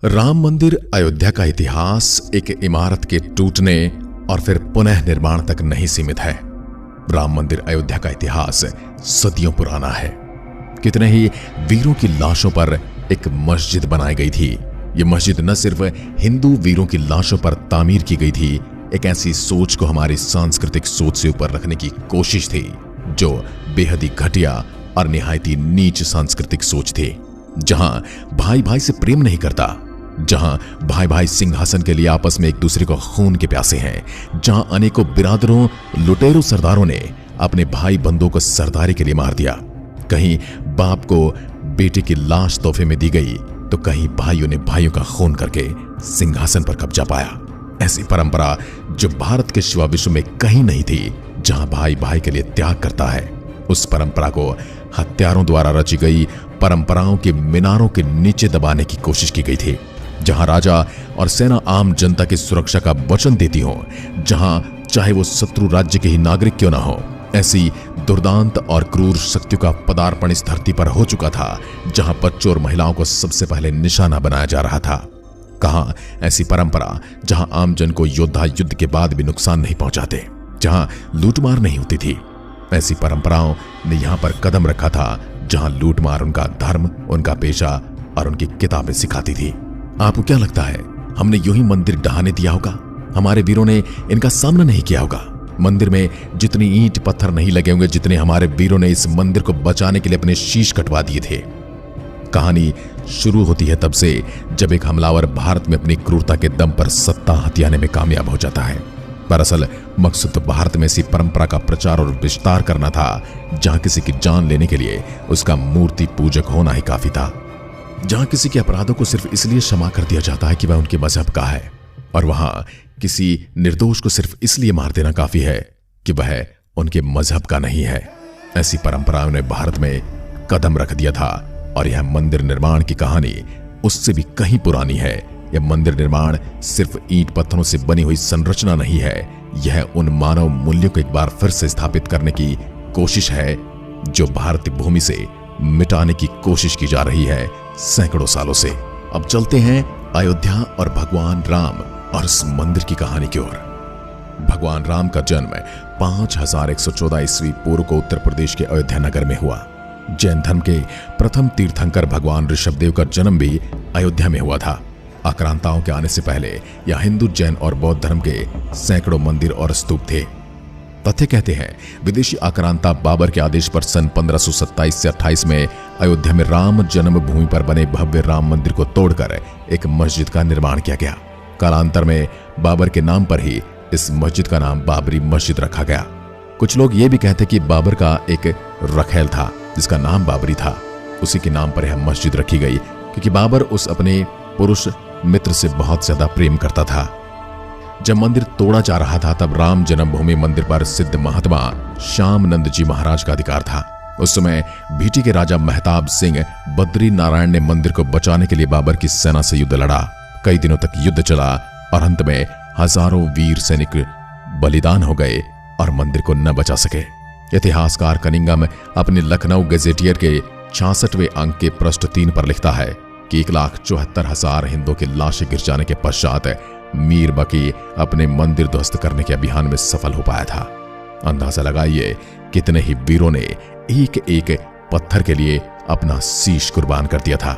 राम मंदिर अयोध्या का इतिहास एक इमारत के टूटने और फिर पुनः निर्माण तक नहीं सीमित है। राम मंदिर अयोध्या का इतिहास सदियों पुराना है। कितने ही वीरों की लाशों पर एक मस्जिद बनाई गई थी। यह मस्जिद न सिर्फ हिंदू वीरों की लाशों पर तामीर की गई थी, एक ऐसी सोच को हमारी सांस्कृतिक सोच से ऊपर रखने की कोशिश थी जो बेहद ही घटिया और निहायत ही नीच सांस्कृतिक सोच थी। जहां भाई भाई से प्रेम नहीं करता, जहां भाई भाई सिंहासन के लिए आपस में एक दूसरे को खून के प्यासे हैं, जहां अनेकों बिरादरों लुटेरों सरदारों ने अपने भाई बंधुओं को सरदारी के लिए मार दिया। कहीं बाप को बेटे की लाश तोहफे में दी गई तो कहीं भाइयों ने भाइयों का खून करके सिंहासन पर कब्जा पाया। ऐसी परंपरा जो भारत के सिवा विश्व में कहीं नहीं थी, जहां भाई भाई के लिए त्याग करता है। उस परंपरा को हत्यारों द्वारा रची गई परंपराओं के मीनारों के नीचे दबाने की कोशिश की गई थी। जहां राजा और सेना आम जनता की सुरक्षा का वचन देती हो, जहां चाहे वो शत्रु राज्य के ही नागरिक क्यों ना हो, ऐसी दुर्दांत और क्रूर शक्तियों का पदार्पण इस धरती पर हो चुका था। जहां बच्चों और महिलाओं को सबसे पहले निशाना बनाया जा रहा था। कहां ऐसी परंपरा जहां आम जन को योद्धा युद्ध के बाद भी नुकसान नहीं पहुंचाते, जहां लूटमार नहीं होती थी। ऐसी परंपराओं ने यहां पर कदम रखा था जहां लूटमार उनका धर्म, उनका पेशा और उनकी किताबें सिखाती थी। आपको क्या लगता है, हमने यूं ही मंदिर ढहाने दिया होगा? हमारे वीरों ने इनका सामना नहीं किया होगा? मंदिर में जितनी ईंट पत्थर नहीं लगे होंगे जितने हमारे वीरों ने इस मंदिर को बचाने के लिए अपने शीश कटवा दिए थे। कहानी शुरू होती है तब से जब एक हमलावर भारत में अपनी क्रूरता के दम पर सत्ता हथियाने में कामयाब हो जाता है। दरअसल मकसद तो भारत में ऐसी परंपरा का प्रचार और विस्तार करना था जहां किसी की जान लेने के लिए उसका मूर्ति पूजक होना ही काफी था, जहां किसी के अपराधों को सिर्फ इसलिए क्षमा कर दिया जाता है कि वह उनके मजहब का है, और वहां किसी निर्दोष को सिर्फ इसलिए मार देना काफी है कि वह उनके मजहब का नहीं है। ऐसी परंपराओं ने भारत में कदम रख दिया था और यह मंदिर निर्माण की कहानी उससे भी कहीं पुरानी है। यह मंदिर निर्माण सिर्फ ईंट पत्थरों से बनी हुई संरचना नहीं है, यह उन मानव मूल्यों को एक बार फिर से स्थापित करने की कोशिश है जो भारतीय भूमि से मिटाने की कोशिश की जा रही है सैकड़ों सालों से। अब चलते हैं अयोध्या और भगवान राम और इस मंदिर की कहानी की ओर। भगवान राम का जन्म 5114 ईस्वी पूर्व को उत्तर प्रदेश के अयोध्या नगर में हुआ। जैन धर्म के प्रथम तीर्थंकर भगवान ऋषभदेव का जन्म भी अयोध्या में हुआ था। आक्रांताओं के आने से पहले यह हिंदू, जैन और बौद्ध धर्म के सैकड़ों मंदिर और स्तूप थे। तथ्य कहते हैं विदेशी आक्रांता बाबर के आदेश पर सन 1527 से 28 में अयोध्या में राम जन्मभूमि पर बने भव्य राम मंदिर को तोड़कर एक मस्जिद का निर्माण किया गया। कालांतर में बाबर के नाम पर ही इस मस्जिद का नाम बाबरी मस्जिद रखा गया। कुछ लोग ये भी कहते कि बाबर का एक रखेल था जिसका नाम बाबरी था, उसी के नाम पर यह मस्जिद रखी गई क्योंकि बाबर उस अपने पुरुष मित्र से बहुत ज्यादा प्रेम करता था। जब मंदिर तोड़ा जा रहा था तब राम जन्मभूमि मंदिर पर सिद्ध महात्मा श्यामनंद जी महाराज का अधिकार था। उस समय भीटी के राजा महताब सिंह बद्री नारायण ने मंदिर को बचाने के लिए बाबर की सेना से युद्ध लड़ा। कई दिनों तक युद्ध चला और अंत में हजारों वीर सैनिक बलिदान हो गए और मंदिर को न बचा सके। इतिहासकार कनिंगम अपने लखनऊ गजेटियर के 66वें अंक के पृष्ठ 3 पर लिखता है कि 1,74,000 हिंदुओं की लाशें गिर जाने के पश्चात मीर बकी अपने मंदिर ध्वस्त करने के अभियान में सफल हो पाया था। अंदाजा लगाइए कितने ही वीरों ने एक एक पत्थर के लिए अपना शीश कुर्बान कर दिया था।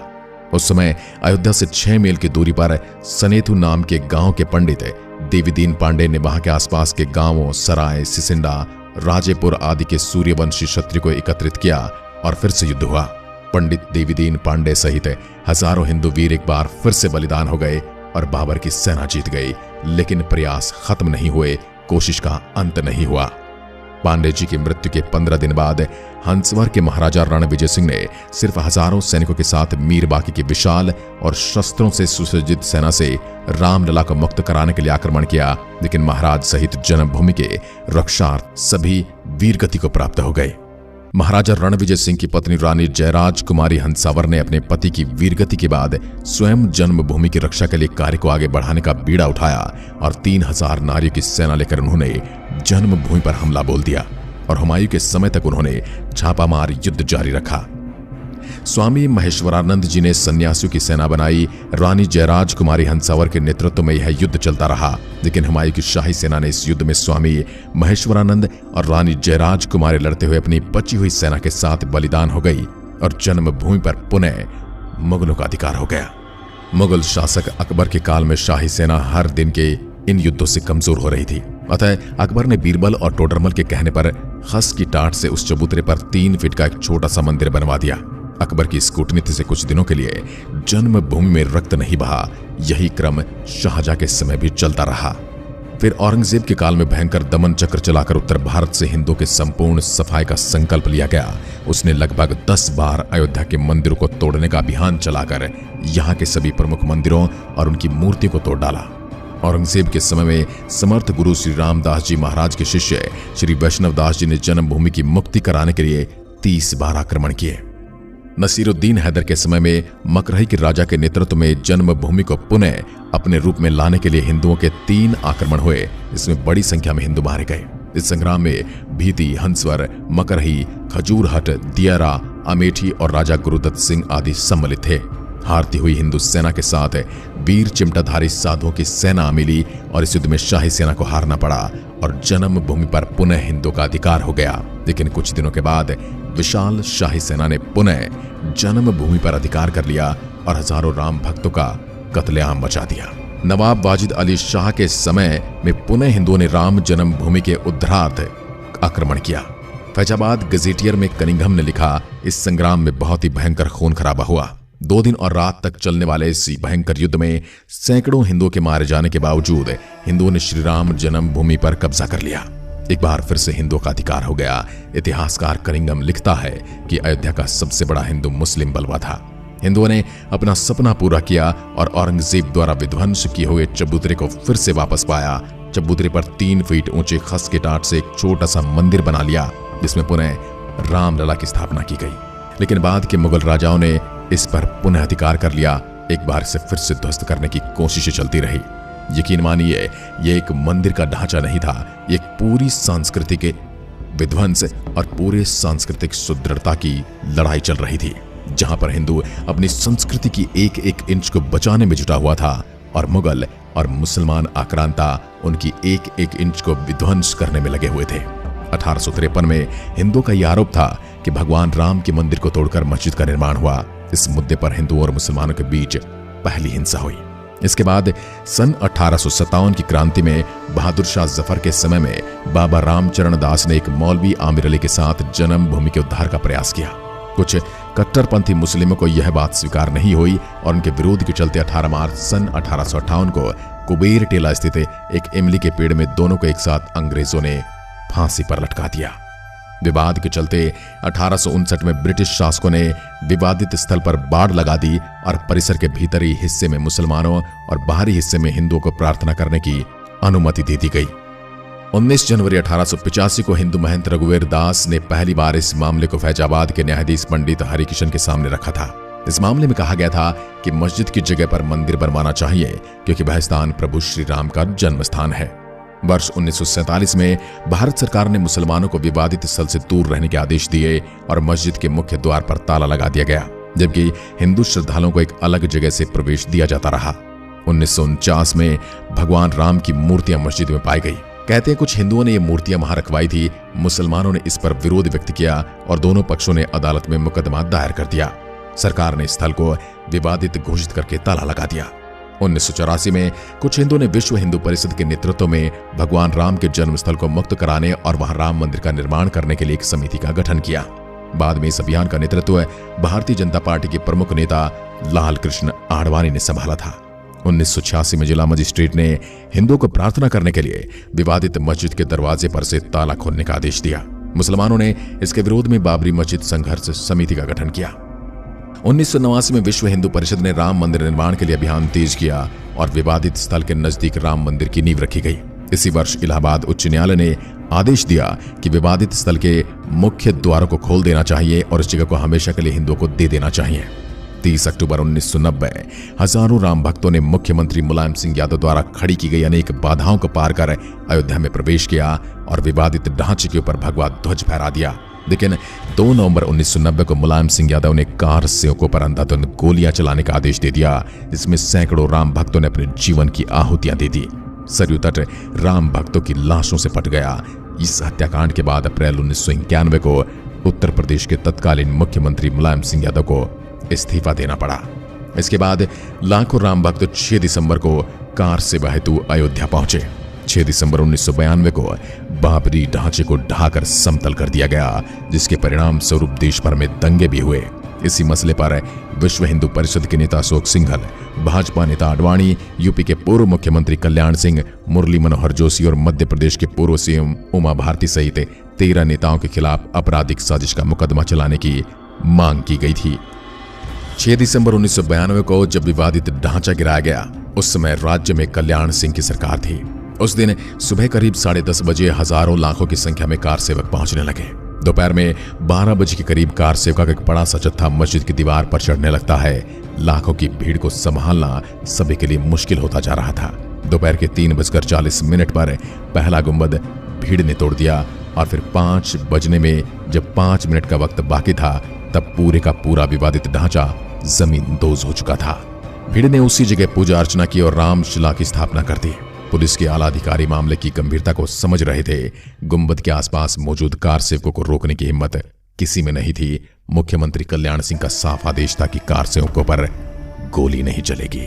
उस समय अयोध्या से 6 मील की दूरी पर सनेतु नाम के गांव के पंडित देवीदीन पांडे ने वहां के आसपास के गांवों सराय, सिसिंडा, राजेपुर आदि के सूर्यवंशी क्षत्रिय को एकत्रित किया और फिर से युद्ध हुआ। पंडित देवीदीन पांडे सहित हजारों हिंदू वीर एक बार फिर से बलिदान हो गए और बाबर की सेना जीत गई, लेकिन प्रयास खत्म नहीं हुए, कोशिश का अंत नहीं हुआ। पांडे जी की मृत्यु के 15 दिन बाद हंसवर के महाराजा रणविजय सिंह ने सिर्फ हजारों सैनिकों के साथ मीर बाकी की विशाल और शस्त्रों से सुसज्जित सेना से रामलला को मुक्त कराने के लिए आक्रमण किया, लेकिन महाराज सहित जन्मभूमि के रक्षार्थ सभी वीरगति को प्राप्त हो गए। महाराजा रणविजय सिंह की पत्नी रानी जयराज कुमारी हंसावर ने अपने पति की वीरगति के बाद स्वयं जन्मभूमि की रक्षा के लिए कार्य को आगे बढ़ाने का बीड़ा उठाया और 3000 नारियों की सेना लेकर उन्होंने जन्मभूमि पर हमला बोल दिया और हुमायूं के समय तक उन्होंने छापामार युद्ध जारी रखा। स्वामी महेश्वरानंद जी ने सन्यासियों की सेना बनाई। रानी जयराज कुमारी हंसावर के नेतृत्व में यह युद्ध चलता रहा, लेकिन हुमायूं की शाही सेना ने इस युद्ध में स्वामी महेश्वरानंद और रानी जयराज कुमारी लड़ते हुए अपनी बची हुई सेना के साथ बलिदान हो गई और जन्मभूमि पर पुनः मुगलों का अधिकार हो गया। मुगल शासक अकबर के काल में शाही सेना हर दिन के इन युद्धों से कमजोर हो रही थी। अतः अकबर ने बीरबल और टोडरमल के कहने पर खस की टाट से उस चबूतरे पर 3 फीट का एक छोटा सा मंदिर बनवा दिया। अकबर की इस कूटनीति से कुछ दिनों के लिए जन्मभूमि में रक्त नहीं बहा। यही क्रम शाहजहां के समय भी चलता रहा। फिर औरंगजेब के काल में भयंकर दमन चक्र चलाकर उत्तर भारत से हिंदुओं के संपूर्ण सफाई का संकल्प लिया गया। उसने लगभग 10 बार अयोध्या के मंदिरों को तोड़ने का अभियान चलाकर यहाँ के सभी प्रमुख मंदिरों और उनकी मूर्तियों को तोड़ डाला। औरंगजेब के समय में समर्थ गुरु श्री रामदास जी महाराज के शिष्य श्री वैष्णव दास जी ने जन्मभूमि की मुक्ति कराने के लिए 30 बार आक्रमण किए। नसीरुद्दीन हैदर के समय में मकरही के राजा के नेतृत्व में जन्मभूमि को पुनः अपने रूप में लाने के लिए हिंदुओं के 3 आक्रमण हुए। इसमें बड़ी संख्या में हिंदू मारे गए। इस संग्राम में भीती, हंसवर, मकरही, खजूरहट, दियारा, अमेठी और राजा गुरुदत्त सिंह आदि सम्मिलित थे। हारती हुई हिंदू सेना के साथ वीर चिमटाधारी साधुओं की सेना मिली और इस युद्ध में शाही सेना को हारना पड़ा और जन्मभूमि पर पुनः हिंदुओं का अधिकार हो गया। लेकिन कुछ दिनों के बाद विशाल शाही सेना ने पुनः जन्मभूमि पर अधिकार कर लिया और हजारों राम भक्तों का कत्लेआम मचा दिया। नवाब वाजिद अली शाह के समय में पुनः हिंदुओं ने राम जन्मभूमि के उद्धारार्थ आक्रमण किया। फैजाबाद गजेटियर में कनिंघम ने लिखा, इस संग्राम में बहुत ही भयंकर खून खराबा हुआ। 2 दिन और रात तक चलने वाले इस भयंकर युद्ध में सैकड़ों हिंदुओं के मारे जाने के बावजूद हिंदुओं ने श्री राम जन्मभूमि पर कब्जा कर लिया। एक बार फिर से हिंदुओं का अधिकार हो गया। इतिहासकार कनिंघम लिखता है कि अयोध्या का सबसे बड़ा हिंदू मुस्लिम बलवा था। हिंदुओं ने अपना सपना पूरा किया और औरंगजेब द्वारा विध्वंस किए हुए चबूतरे को फिर से वापस पाया। चबूतरे पर 3 फीट ऊंचे खस के टाट से एक छोटा सा मंदिर बना लिया, जिसमें पुनः रामलला की स्थापना की गई। लेकिन बाद के मुगल राजाओं ने इस पर पुनः अधिकार कर लिया। एक बार से फिर से ध्वस्त करने की कोशिशें चलती रही। यकीन मानिए, ये एक मंदिर का ढांचा नहीं था, ये एक पूरी सांस्कृतिक विध्वंस और पूरे सांस्कृतिक सुदृढ़ता की लड़ाई चल रही थी, जहां पर हिंदू अपनी संस्कृति की एक एक इंच को बचाने में जुटा हुआ था और मुगल और मुसलमान आक्रांता उनकी एक एक इंच को विध्वंस करने में लगे हुए थे। 1853 में हिंदुओं का यह आरोप था कि भगवान राम के मंदिर को तोड़कर मस्जिद का निर्माण हुआ। इस मुद्दे पर हिंदुओं और मुसलमानों के बीच पहली हिंसा हुई। इसके बाद सन 1857 की क्रांति में बहादुर शाह जफर के समय में बाबा रामचरण दास ने एक मौलवी आमिर अली के साथ जन्मभूमि के उद्धार का प्रयास किया। कुछ कट्टरपंथी मुस्लिमों को यह बात स्वीकार नहीं हुई और उनके विरोध के चलते 18 मार्च सन 1858 को कुबेर टेला स्थित एक इमली के पेड़ में दोनों को एक साथ अंग्रेजों ने फांसी पर लटका दिया। विवाद के चलते 1859 में ब्रिटिश शासकों ने विवादित स्थल पर बाड़ लगा दी और परिसर के भीतरी हिस्से में मुसलमानों और बाहरी हिस्से में हिंदुओं को प्रार्थना करने की अनुमति दे दी गई। 19 जनवरी 1885 को हिंदू महंत रघुवीर दास ने पहली बार इस मामले को फैजाबाद के न्यायाधीश पंडित हरिकिशन के सामने रखा था। इस मामले में कहा गया था कि मस्जिद की जगह पर मंदिर बनवाना चाहिए, क्योंकि वह स्थान प्रभु श्री राम का जन्म स्थान है। वर्ष 1947 में भारत सरकार ने मुसलमानों को विवादित स्थल से दूर रहने के आदेश दिए और मस्जिद के मुख्य द्वार पर ताला लगा दिया गया, जबकि हिंदू श्रद्धालुओं को एक अलग जगह से प्रवेश दिया जाता रहा। 1949 में भगवान राम की मूर्तियां मस्जिद में पाई गई। कहते हैं कुछ हिंदुओं ने ये मूर्तियां वहां रखवाई थी। मुसलमानों ने इस पर विरोध व्यक्त किया और दोनों पक्षों ने अदालत में मुकदमा दायर कर दिया। सरकार ने स्थल को विवादित घोषित करके ताला लगा दिया। 1984 में कुछ हिंदुओं ने विश्व हिंदू परिषद के नेतृत्व में भगवान राम के जन्म स्थल को मुक्त कराने और वहां राम मंदिर का निर्माण करने के लिए एक समिति का गठन किया। बाद में इस अभियान का नेतृत्व भारतीय जनता पार्टी के प्रमुख नेता लाल कृष्ण आडवाणी ने संभाला था। 1986 में जिला मजिस्ट्रेट ने हिंदुओं को प्रार्थना करने के लिए विवादित मस्जिद के दरवाजे पर से ताला खोलने का आदेश दिया। मुसलमानों ने इसके विरोध में बाबरी मस्जिद संघर्ष समिति का गठन किया। 1989 में विश्व हिंदू परिषद ने राम मंदिर निर्माण के लिए अभियान तेज किया और विवादित स्थल के नजदीक राम मंदिर की नींव रखी गई। इसी वर्ष इलाहाबाद उच्च न्यायालय ने आदेश दिया कि विवादित स्थल के मुख्य द्वारों को खोल देना चाहिए और इस जगह को हमेशा के लिए हिंदुओं को दे देना चाहिए। 30 अक्टूबर 1990 हजारों राम भक्तों ने मुख्यमंत्री मुलायम सिंह यादव द्वारा खड़ी की गई अनेक बाधाओं को पार कर अयोध्या में प्रवेश किया और विवादित ढांचे के ऊपर भगवा ध्वज फहरा दिया। लेकिन 2 नवंबर 1990 को मुलायम सिंह यादव ने कार सेवकों पर अंधाधुंध गोलियां चलाने का आदेश दे दिया, जिसमें सैकड़ों राम भक्तों ने अपने जीवन की आहुतियां दे दी। सरयू तट राम भक्तों की लाशों से पट गया। इस हत्याकांड के बाद अप्रैल 1991 को उत्तर प्रदेश के तत्कालीन मुख्यमंत्री मुलायम सिंह यादव को इस्तीफा देना पड़ा। इसके बाद लाखों राम भक्त 6 दिसंबर को कार सेवा हेतु अयोध्या पहुंचे। 6 दिसंबर 1992 को बाबरी ढांचे को ढाकर समतल कर दिया गया, जिसके परिणाम स्वरूप देश भर में दंगे भी हुए। इसी मसले पर विश्व हिंदू परिषद के नेता अशोक सिंघल, भाजपा नेता आडवाणी, यूपी के पूर्व मुख्यमंत्री कल्याण सिंह, मुरली मनोहर जोशी और मध्य प्रदेश के पूर्व सीएम उमा भारती सहित 13 नेताओं के खिलाफ आपराधिक साजिश का मुकदमा चलाने की मांग की गई थी। 6 दिसंबर 1992 को जब विवादित ढांचा गिराया गया, उस समय राज्य में कल्याण सिंह की सरकार थी। उस दिन सुबह करीब 10:30 बजे हजारों लाखों की संख्या में कार सेवक पहुंचने लगे। दोपहर में 12 बजे के करीब कार सेवका का एक बड़ा सा जत्था मस्जिद की दीवार पर चढ़ने लगता है। लाखों की भीड़ को संभालना सभी के लिए मुश्किल होता जा रहा था। दोपहर के 3:40 पर पहला गुंबद भीड़ ने तोड़ दिया और फिर 5 बजने में जब 5 मिनट का वक्त बाकी था, तब पूरे का पूरा विवादित ढांचा जमीन दोज हो चुका था। भीड़ ने उसी जगह पूजा अर्चना की और रामशिला की स्थापना कर दी। पुलिस के आला अधिकारी मामले की गंभीरता को समझ रहे थे। गुंबद के आसपास मौजूद कार सेवकों को रोकने की हिम्मत किसी में नहीं थी। मुख्यमंत्री कल्याण सिंह का साफ आदेश था कि कार सेवकों पर गोली नहीं चलेगी।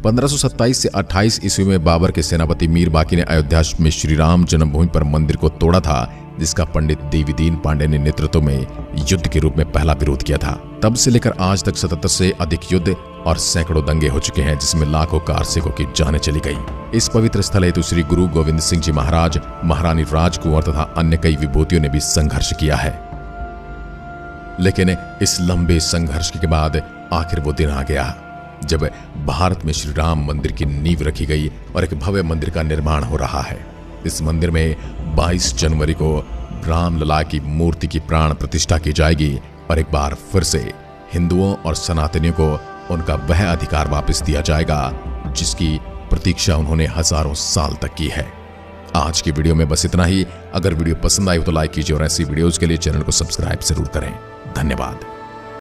1527 से 28 ईस्वी में बाबर के सेनापति मीर बाकी ने अयोध्या में श्री राम जन्मभूमि पर मंदिर को तोड़ा था, जिसका पंडित देवीदीन पांडे ने नेतृत्व में युद्ध के रूप में पहला विरोध किया था। तब से लेकर आज तक 77 से अधिक युद्ध और सैकड़ों दंगे हो चुके हैं, जिसमें लाखों कार सेवकों की जानें चली गई। इस पवित्र स्थल हेतु श्री गुरु गोविंद सिंह जी महाराज, महारानी राजकुंवर तथा अन्य कई विभूतियों ने भी संघर्ष किया है। लेकिन इस लंबे संघर्ष के बाद आखिर वो दिन आ गया जब भारत में श्री राम मंदिर की नींव रखी गई और एक भव्य मंदिर का निर्माण हो रहा है। इस मंदिर में 22 जनवरी को रामलला की मूर्ति की प्राण प्रतिष्ठा की जाएगी और एक बार फिर से हिंदुओं और सनातनियों को उनका वह अधिकार वापस दिया जाएगा जिसकी प्रतीक्षा उन्होंने हजारों साल तक की है। आज की वीडियो में बस इतना ही। अगर वीडियो पसंद आई हो तो लाइक कीजिए और ऐसी वीडियोस के लिए चैनल को सब्सक्राइब जरूर करें। धन्यवाद।